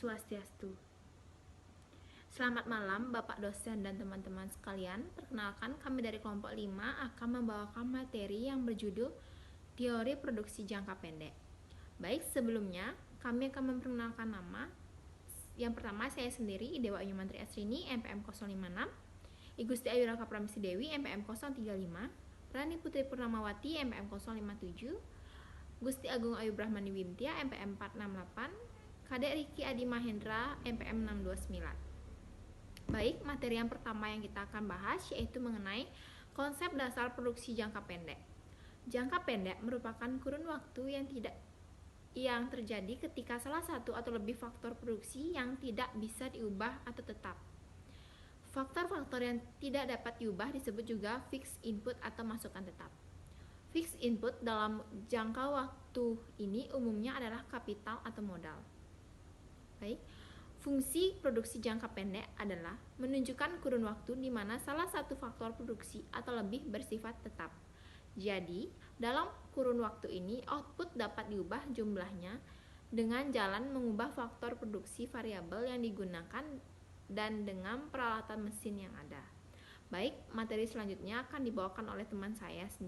Swastiastu. Selamat malam Bapak dosen dan teman-teman sekalian. Perkenalkan, kami dari kelompok 5 akan membawakan materi yang berjudul Teori Produksi Jangka Pendek. Baik, sebelumnya kami akan memperkenalkan nama. Yang pertama, saya sendiri, Dewa Ayu Mantri Asrini, MPM 056, Igusti Ayu Raka Pramisi Dewi, MPM 035, Rani Putri Purnamawati, MPM 057, Gusti Agung Ayu Brahmani Wimtia, MPM 468, Kadek Riki Adi Mahendra, MPM 629. Baik, materi yang pertama yang kita akan bahas yaitu mengenai konsep dasar produksi jangka pendek. Jangka pendek merupakan kurun waktu yang terjadi ketika salah satu atau lebih faktor produksi yang tidak bisa diubah atau tetap. Faktor-faktor yang tidak dapat diubah disebut juga fixed input atau masukan tetap. Fixed input dalam jangka waktu ini umumnya adalah kapital atau modal. Baik, fungsi produksi jangka pendek adalah menunjukkan kurun waktu di mana salah satu faktor produksi atau lebih bersifat tetap. Jadi, dalam kurun waktu ini output dapat diubah jumlahnya dengan jalan mengubah faktor produksi variabel yang digunakan dan dengan peralatan mesin yang ada. Baik, materi selanjutnya akan dibawakan oleh teman saya sendiri.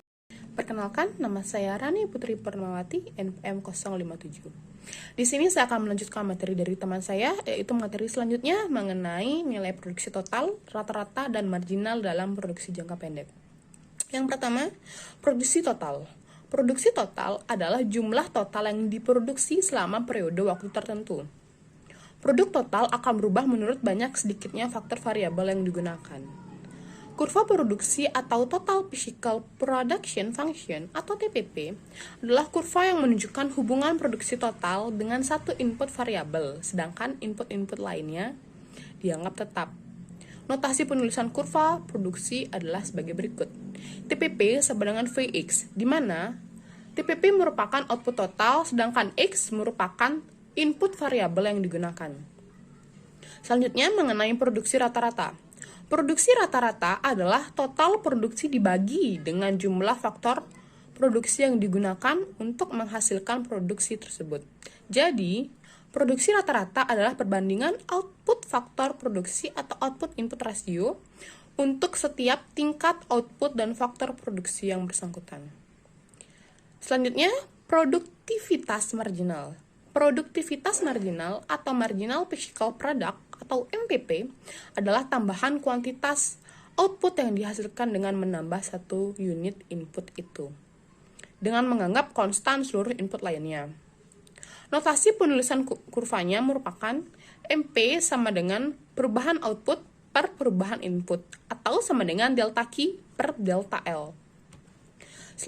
Perkenalkan, nama saya Rani Putri Purnamawati, NPM 057. Di sini saya akan melanjutkan materi dari teman saya, yaitu materi selanjutnya mengenai nilai produksi total, rata-rata, dan marginal dalam produksi jangka pendek. Yang pertama, produksi total. Produksi total adalah jumlah total yang diproduksi selama periode waktu tertentu. Produk total akan berubah menurut banyak sedikitnya faktor variabel yang digunakan. Kurva produksi atau Total Physical Production Function atau TPP adalah kurva yang menunjukkan hubungan produksi total dengan satu input variabel, sedangkan input-input lainnya dianggap tetap. Notasi penulisan kurva produksi adalah sebagai berikut. TPP sama dengan Vx, di mana TPP merupakan output total, sedangkan X merupakan input variabel yang digunakan. Selanjutnya mengenai produksi rata-rata. Produksi rata-rata adalah total produksi dibagi dengan jumlah faktor produksi yang digunakan untuk menghasilkan produksi tersebut. Jadi, produksi rata-rata adalah perbandingan output faktor produksi atau output input ratio untuk setiap tingkat output dan faktor produksi yang bersangkutan. Selanjutnya, produktivitas marginal. Produktivitas marginal atau marginal physical product atau MPP adalah tambahan kuantitas output yang dihasilkan dengan menambah satu unit input itu, dengan menganggap konstan seluruh input lainnya. Notasi penulisan kurvanya merupakan MP sama dengan perubahan output per perubahan input, atau sama dengan delta Q per delta L.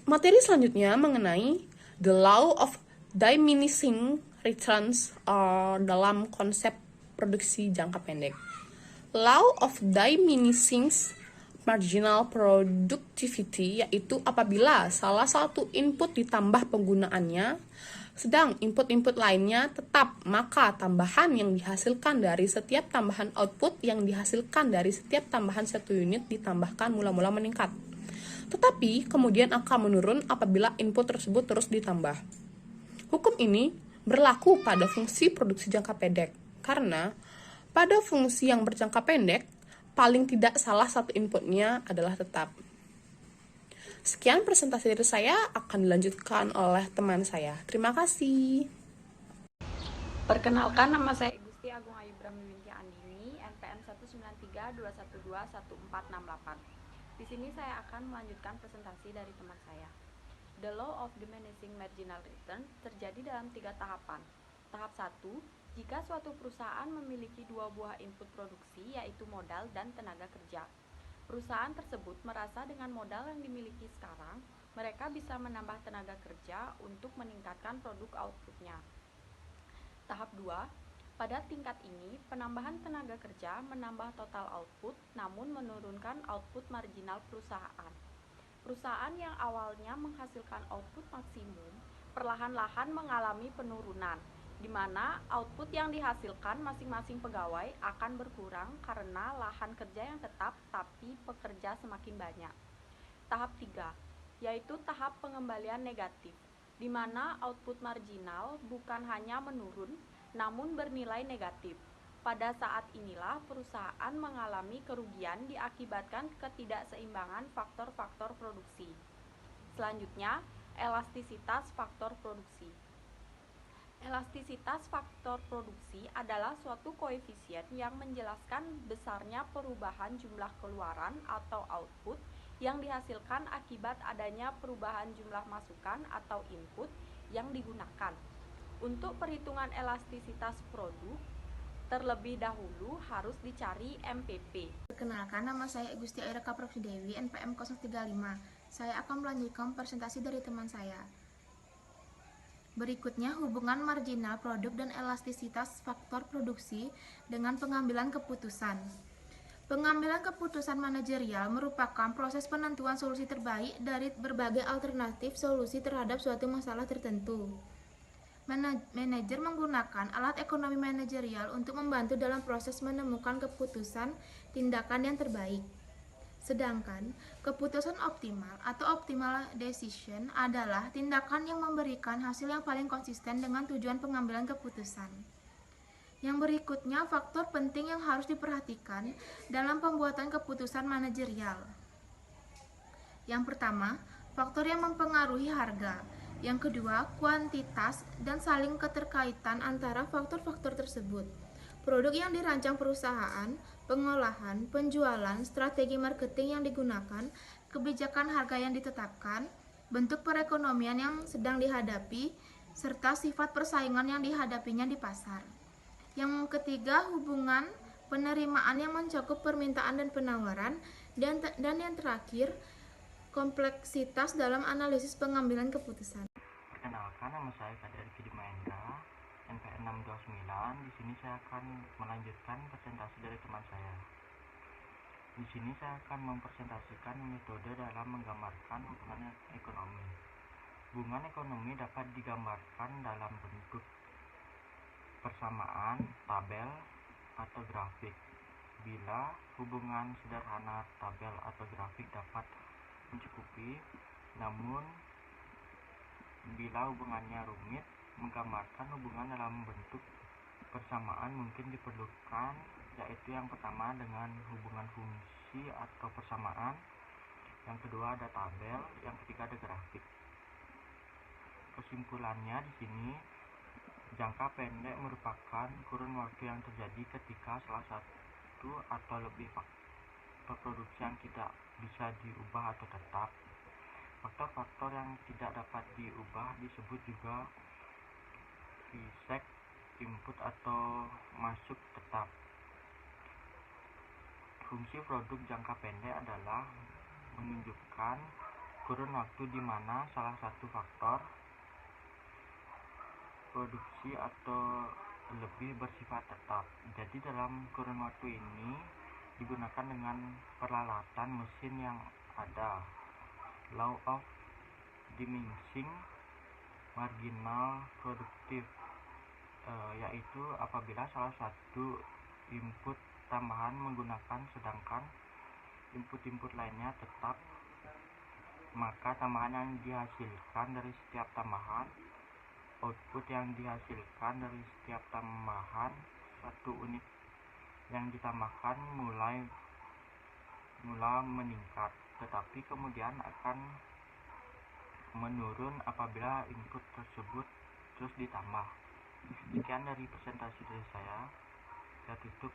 Materi selanjutnya mengenai the law of diminishing returns dalam konsep produksi jangka pendek. Law of diminishing marginal productivity yaitu apabila salah satu input ditambah penggunaannya, sedang input-input lainnya tetap, maka tambahan yang dihasilkan dari setiap tambahan output yang dihasilkan dari setiap tambahan satu unit ditambahkan mula-mula meningkat. Tetapi kemudian akan menurun apabila input tersebut terus ditambah. Hukum ini berlaku pada fungsi produksi jangka pendek, karena pada fungsi yang berjangka pendek, paling tidak salah satu inputnya adalah tetap. Sekian presentasi dari saya, akan dilanjutkan oleh teman saya. Terima kasih. Perkenalkan, nama saya Igusti Agung Ayu Brahmani Wimtia Andini, NPM 19321211468. Di sini saya akan melanjutkan presentasi dari teman saya. The law of diminishing marginal return terjadi dalam 3 tahapan. Tahap 1, jika suatu perusahaan memiliki 2 buah input produksi, yaitu modal dan tenaga kerja. Perusahaan tersebut merasa dengan modal yang dimiliki sekarang, mereka bisa menambah tenaga kerja untuk meningkatkan produk outputnya. Tahap 2, pada tingkat ini, penambahan tenaga kerja menambah total output, namun menurunkan output marginal perusahaan. Perusahaan yang awalnya menghasilkan output maksimum, perlahan-lahan mengalami penurunan, di mana output yang dihasilkan masing-masing pegawai akan berkurang karena lahan kerja yang tetap, tapi pekerja semakin banyak. Tahap 3, yaitu tahap pengembalian negatif, di mana output marginal bukan hanya menurun, namun bernilai negatif. Pada saat inilah perusahaan mengalami kerugian diakibatkan ketidakseimbangan faktor-faktor produksi. Selanjutnya, elastisitas faktor produksi. Elastisitas faktor produksi adalah suatu koefisien yang menjelaskan besarnya perubahan jumlah keluaran atau output yang dihasilkan akibat adanya perubahan jumlah masukan atau input yang digunakan. Untuk perhitungan elastisitas produk, terlebih dahulu harus dicari MPP. Perkenalkan, nama saya Gusti Aira Kaprofsi Dewi, NPM 035. Saya akan melanjutkan presentasi dari teman saya. Berikutnya, hubungan marginal produk dan elastisitas faktor produksi dengan pengambilan keputusan. Pengambilan keputusan manajerial merupakan proses penentuan solusi terbaik dari berbagai alternatif solusi terhadap suatu masalah tertentu. Manajer menggunakan alat ekonomi manajerial untuk membantu dalam proses menemukan keputusan tindakan yang terbaik. Sedangkan keputusan optimal atau optimal decision adalah tindakan yang memberikan hasil yang paling konsisten dengan tujuan pengambilan keputusan. Yang berikutnya, faktor penting yang harus diperhatikan dalam pembuatan keputusan manajerial. Yang pertama, faktor yang mempengaruhi harga. Yang kedua, kuantitas dan saling keterkaitan antara faktor-faktor tersebut. Produk yang dirancang perusahaan, pengolahan, penjualan, strategi marketing yang digunakan, kebijakan harga yang ditetapkan, bentuk perekonomian yang sedang dihadapi, serta sifat persaingan yang dihadapinya di pasar. Yang ketiga, hubungan penerimaan yang mencakup permintaan dan penawaran, dan yang terakhir, kompleksitas dalam analisis pengambilan keputusan. Perkenalkan, nama saya Kadir Kidi Mahendra, NPM 629. Di sini saya akan melanjutkan presentasi dari teman saya. Di sini saya akan mempresentasikan metode dalam menggambarkan hubungan ekonomi. Hubungan ekonomi dapat digambarkan dalam bentuk persamaan, tabel, atau grafik. Bila hubungan sederhana tabel atau grafik dapat mencukupi, namun bila hubungannya rumit, menggambarkan hubungan dalam bentuk persamaan mungkin diperlukan, yaitu yang pertama dengan hubungan fungsi atau persamaan, yang kedua ada tabel, yang ketiga ada grafik. Kesimpulannya di sini, jangka pendek merupakan kurun waktu yang terjadi ketika salah satu atau lebih faktor produksi yang tidak bisa diubah atau tetap. Faktor-faktor yang tidak dapat diubah disebut juga fixed input atau masuk tetap. Fungsi produk jangka pendek adalah menunjukkan kurun waktu di mana salah satu faktor produksi atau lebih bersifat tetap. Jadi dalam kurun waktu ini digunakan dengan peralatan mesin yang ada. Law of diminishing marginal productive, yaitu apabila salah satu input tambahan menggunakan sedangkan input-input lainnya tetap, maka tambahan yang dihasilkan dari setiap tambahan, output yang dihasilkan dari setiap tambahan satu unit yang ditambahkan mula meningkat, tetapi kemudian akan menurun apabila input tersebut terus ditambah. Sekian dari presentasi dari saya tutup.